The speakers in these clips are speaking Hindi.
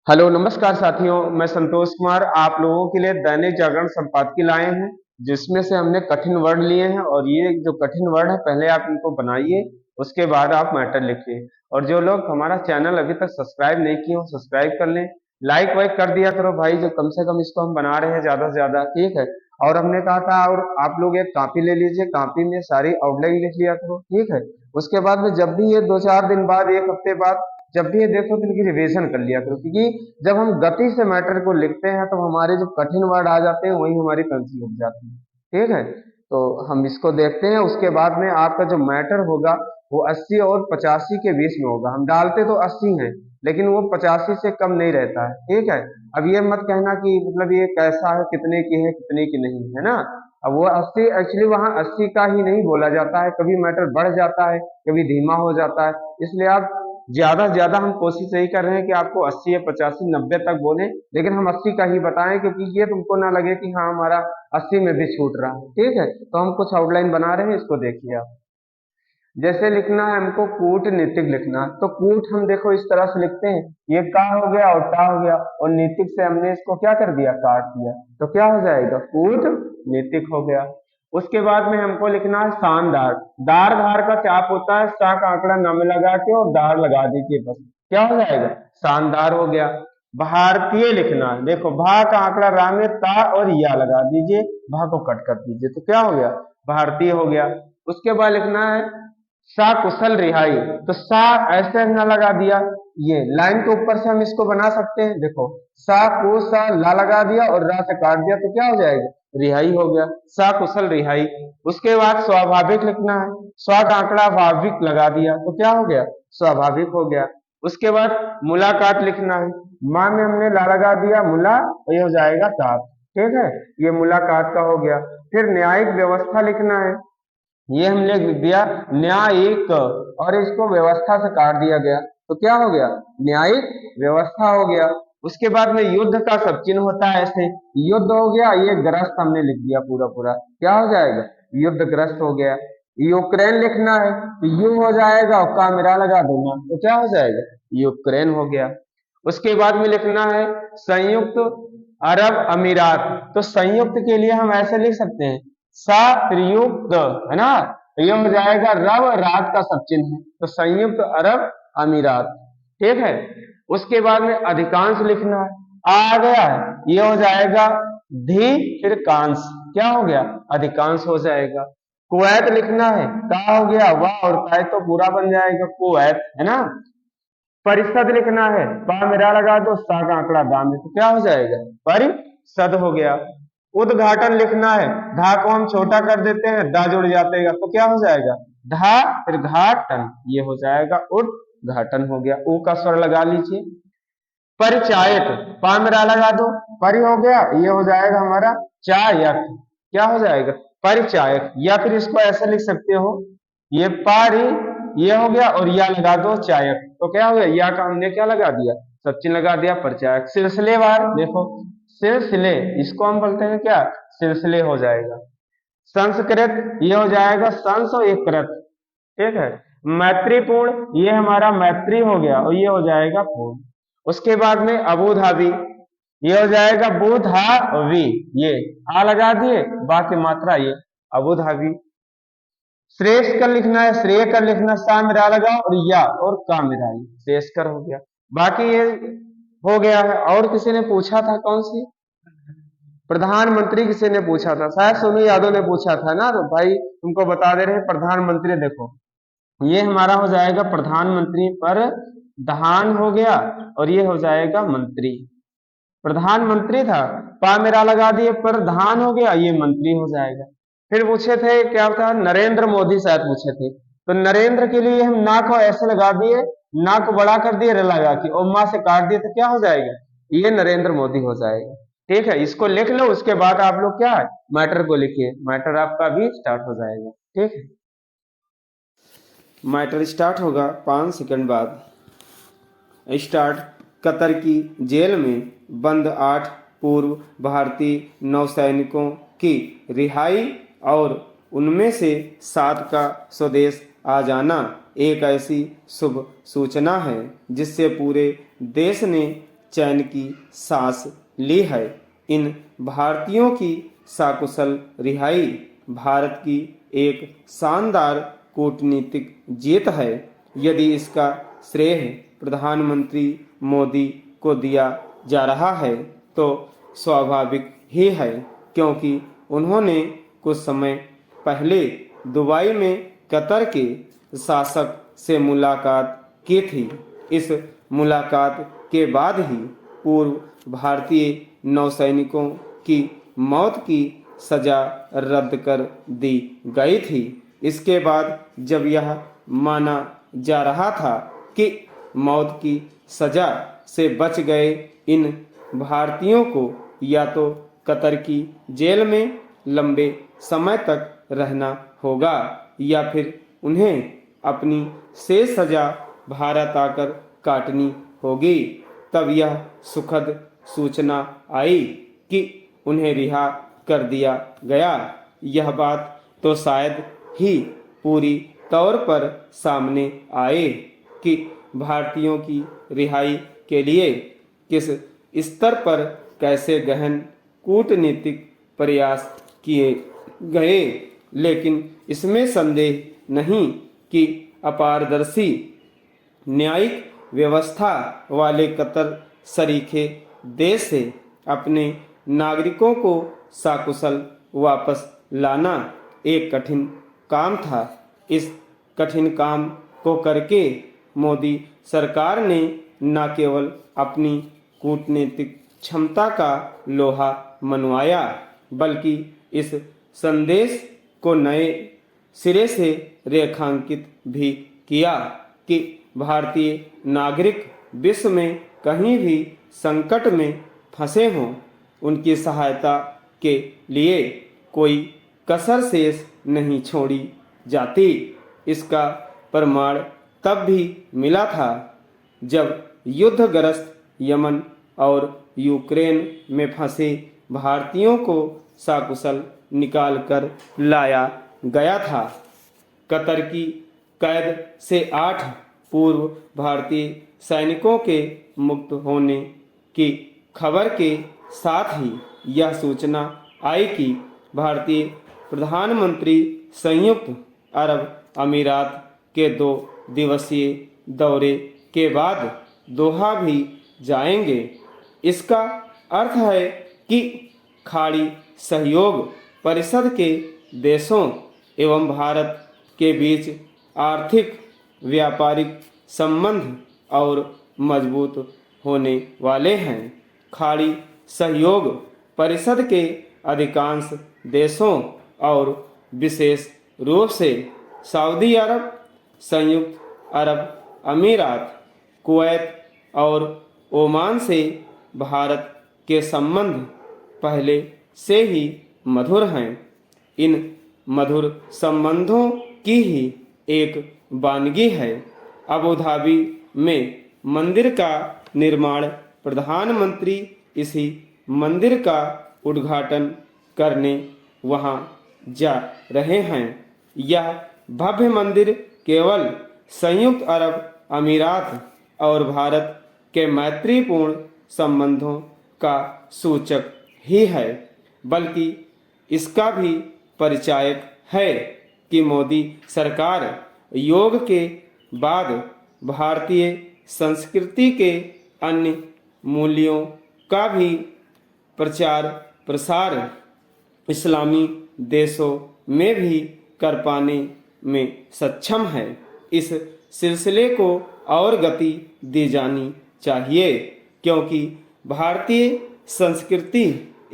हेलो नमस्कार साथियों, मैं संतोष कुमार आप लोगों के लिए दैनिक जागरण संपादकीय लाए हैं, जिसमें से हमने कठिन वर्ड लिए हैं। और ये जो कठिन वर्ड है पहले आप इनको बनाइए, उसके बाद आप मैटर लिखिए। और जो लोग हमारा चैनल अभी तक सब्सक्राइब नहीं किए हो सब्सक्राइब कर लें, लाइक वाइक कर दिया करो भाई, जो कम से कम इसको हम बना रहे हैं ज्यादा से ज्यादा, ठीक है। और हमने कहा था, और आप लोग एक कॉपी ले लीजिए, कॉपी में सारी आउटलाइन लिख लिया करो, ठीक है। उसके बाद में जब भी ये 2-4 दिन बाद, एक हफ्ते बाद जब भी ये देखो तो इनकी रिवीजन कर लिया करो, क्योंकि जब हम गति से मैटर को लिखते हैं तो हमारे जो कठिन वर्ड आ जाते हैं वही हमारी पेंसिल रुक जाती है, ठीक है। तो हम इसको देखते हैं, उसके बाद में आपका जो मैटर होगा वो 80 और 85 के बीच में होगा। हम डालते तो 80 हैं, लेकिन वो 85 से कम नहीं रहता है, ठीक है। अब ये मत कहना कि मतलब ये कैसा है, कितने की है कितने की नहीं है ना। अब वो 80 एक्चुअली वहाँ 80 का ही नहीं बोला जाता है, कभी मैटर बढ़ जाता है, कभी धीमा हो जाता है। इसलिए आप ज्यादा से ज्यादा हम कोशिश यही कर रहे हैं कि आपको 80 या 85 90 तक बोले, लेकिन हम 80 का ही बताएं, क्योंकि ये तुमको ना लगे कि हाँ हमारा 80 में भी छूट रहा है, ठीक है। तो हम कुछ आउटलाइन बना रहे हैं, इसको देखिए आप। जैसे लिखना है हमको कूटनीतिक लिखना, तो कूट हम देखो इस तरह से लिखते हैं, ये का हो गया और टा हो गया, और नीतिक से हमने इसको क्या कर दिया, काट दिया। तो क्या हो जाएगा, कूट नीतिक हो गया। उसके बाद में हमको लिखना है शानदार। दार धार का चाप होता है, सा का आंकड़ा न में लगा के और दार लगा दीजिए, बस क्या हो जाएगा, शानदार हो गया। भारतीय लिखना है, देखो भा का आंकड़ा रा में ता और या लगा दीजिए, भा को कट कर दीजिए, तो क्या हो गया, भारतीय हो गया। उसके बाद लिखना है कुशल रिहाई, तो सा ऐसे न लगा दिया, ये लाइन के ऊपर से हम इसको बना सकते हैं, देखो सा को सा ला लगा दिया और रा से काट दिया, तो क्या हो जाएगा, रिहाई हो गया, सा कुशल रिहाई। उसके बाद स्वाभाविक लिखना है, स्वा का आंकड़ा भाविक लगा दिया, तो क्या हो गया, स्वाभाविक हो गया। उसके बाद मुलाकात लिखना है, माँ में हमने ला लगा दिया, मुला, तो ये हो जाएगा तात, ठीक है। ये मुलाकात का हो गया। फिर न्यायिक व्यवस्था लिखना है, ये हमने लिख दिया न्यायिक, और इसको व्यवस्था से काट दिया गया, तो क्या हो गया, न्यायिक व्यवस्था हो गया। उसके बाद में युद्ध का सब चिन्ह होता है ऐसे, युद्ध हो गया, ये ग्रस्त हमने लिख दिया पूरा पूरा, क्या हो जाएगा, युद्ध ग्रस्त हो गया। यूक्रेन लिखना है, तो यू हो जाएगा और का मिरा लगा देना, तो क्या हो जाएगा, यूक्रेन हो गया। उसके बाद में लिखना है संयुक्त अरब अमीरात, तो संयुक्त के लिए हम ऐसे लिख सकते हैं संयुक्त, है ना। तो ये हो जाएगा रब रात का सब चिन्ह है, तो संयुक्त अरब अमीरात, ठीक है। उसके बाद में अधिकांश लिखना है, आ गया है, ये हो जाएगा धी, फिर कांश, क्या हो गया, अधिकांश हो जाएगा। कुवैत लिखना है, का हो गया वाह, और काय तो पूरा बन जाएगा कुवैत, है ना। परिषद लिखना है, पा मेरा लगा दो, सा का आंकड़ा दा में, तो क्या हो जाएगा, परिषद हो गया। उद्घाटन लिखना है, धा को हम छोटा कर देते हैं, दा जुड़ जातेगा, तो क्या हो जाएगा, धा फिर घाटन, ये हो जाएगा उद्घाटन हो गया, ऊ का स्वर लगा लीजिए। परिचायक, पा मेरा लगा दो, परि हो गया, ये हो जाएगा हमारा चायक, क्या हो जाएगा, परिचायक। या फिर इसको ऐसे लिख सकते हो, ये पारी, ये हो गया, और या लगा दो चायक, तो क्या हो गया, या का हमने क्या लगा दिया, सब चीज लगा दिया, परिचायक। सिलसिलेवार, देखो सिलसिले, इसको हम बोलते हैं क्या, सिलसिले हो जाएगा। संस्कृत, ये हो जाएगा संस और एक कृत, ठीक है। मैत्रीपूर्ण, ये हमारा मैत्री हो गया, और ये हो जाएगा पूर्ण। उसके बाद में अबू धाबी, ये हो जाएगा बुधावी, ये आ लगा दिए, बाकी मात्रा ये अबू धाबी। श्रेष्ठ कर लिखना है, श्रेय कर लिखना, सा मिरा लगा और या और का मिराई, श्रेष्ठ कर हो गया। बाकी ये हो गया है। और किसी ने पूछा था, कौन सी, प्रधानमंत्री किसी ने पूछा था, शायद सोनू यादव ने पूछा था ना, तो भाई तुमको बता दे रहे हैं प्रधानमंत्री, देखो ये हमारा हो जाएगा प्रधानमंत्री, पर धान हो गया, और ये हो जाएगा मंत्री। प्रधानमंत्री था, पा मेरा लगा दिए, पर धान हो गया, ये मंत्री हो जाएगा। फिर पूछे थे क्या था, नरेंद्र मोदी शायद पूछे थे, तो नरेंद्र के लिए हम ना को ऐसे लगा दिए, ना को बड़ा कर दिए, रे लगा के, और माँ से काट दिए, तो क्या हो जाएगा, ये नरेंद्र मोदी हो जाएगा, ठीक है। इसको लिख लो, उसके बाद आप लोग क्या है, मैटर को लिखिए, मैटर आपका भी स्टार्ट हो जाएगा, ठीक है। मैटर स्टार्ट होगा 5 सेकंड बाद। स्टार्ट। कतर की जेल में बंद 8 पूर्व भारतीय नौसैनिकों की रिहाई और उनमें से 7 का स्वदेश आ जाना एक ऐसी शुभ सूचना है जिससे पूरे देश ने चैन की सांस ली है। इन भारतीयों की सकुशल रिहाई भारत की एक शानदार कूटनीतिक जीत है। यदि इसका श्रेय प्रधानमंत्री मोदी को दिया जा रहा है तो स्वाभाविक ही है, क्योंकि उन्होंने कुछ समय पहले दुबई में कतर के शासक से मुलाकात की थी। इस मुलाकात के बाद ही पूर्व भारतीय नौसैनिकों की मौत की सजा रद्द कर दी गई थी। इसके बाद जब यह माना जा रहा था कि मौत की सजा से बच गए इन भारतीयों को या तो कतर की जेल में लंबे समय तक रहना होगा या फिर उन्हें अपनी शेष सजा भारत आकर काटनी होगी, तब यह सुखद सूचना आई कि उन्हें रिहा कर दिया गया। यह बात तो शायद ही पूरी तौर पर सामने आए कि भारतीयों की रिहाई के लिए किस स्तर पर कैसे गहन कूटनीतिक प्रयास किए गए, लेकिन इसमें संदेह नहीं कि अपारदर्शी न्यायिक व्यवस्था वाले कतर सरीखे देश से अपने नागरिकों को सकुशल वापस लाना एक कठिन काम था। इस कठिन काम को करके मोदी सरकार ने न केवल अपनी कूटनीतिक क्षमता का लोहा मनवाया, बल्कि इस संदेश को नए सिरे से रेखांकित भी किया कि भारतीय नागरिक विश्व में कहीं भी संकट में फंसे हों, उनकी सहायता के लिए कोई कसर शेष नहीं छोड़ी जाती। इसका प्रमाण तब भी मिला था जब युद्धग्रस्त यमन और यूक्रेन में फंसे भारतीयों को सकुशल निकाल कर लाया गया था। कतर की कैद से 8 पूर्व भारतीय सैनिकों के मुक्त होने की खबर के साथ ही यह सूचना आई कि भारतीय प्रधानमंत्री संयुक्त अरब अमीरात के 2 दिवसीय दौरे के बाद दोहा भी जाएंगे। इसका अर्थ है कि खाड़ी सहयोग परिषद के देशों एवं भारत के बीच आर्थिक व्यापारिक संबंध और मजबूत होने वाले हैं। खाड़ी सहयोग परिषद के अधिकांश देशों और विशेष रूप से सऊदी अरब, संयुक्त अरब अमीरात, कुवैत और ओमान से भारत के संबंध पहले से ही मधुर हैं। इन मधुर संबंधों की ही एक वानगी है अबू धाबी में मंदिर का निर्माण। प्रधानमंत्री इसी मंदिर का उद्घाटन करने वहां जा रहे हैं। यह भव्य मंदिर केवल संयुक्त अरब अमीरात और भारत के मैत्रीपूर्ण संबंधों का सूचक ही है, बल्कि इसका भी परिचायक है कि मोदी सरकार योग के बाद भारतीय संस्कृति के अन्य मूल्यों का भी प्रचार प्रसार इस्लामी देशों में भी कर पाने में सक्षम है। इस सिलसिले को और गति दी जानी चाहिए, क्योंकि भारतीय संस्कृति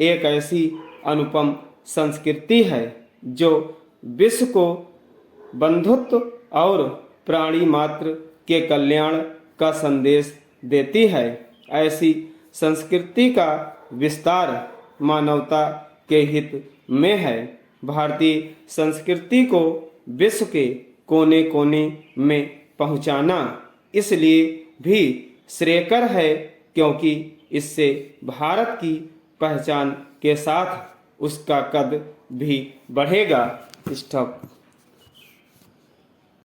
एक ऐसी अनुपम संस्कृति है जो विश्व को बंधुत्व और प्राणी मात्र के कल्याण का संदेश देती है। ऐसी संस्कृति का विस्तार मानवता के हित में है। भारतीय संस्कृति को विश्व के कोने कोने में पहुंचाना इसलिए भी श्रेयकर है क्योंकि इससे भारत की पहचान के साथ उसका कद भी बढ़ेगा। स्टॉप।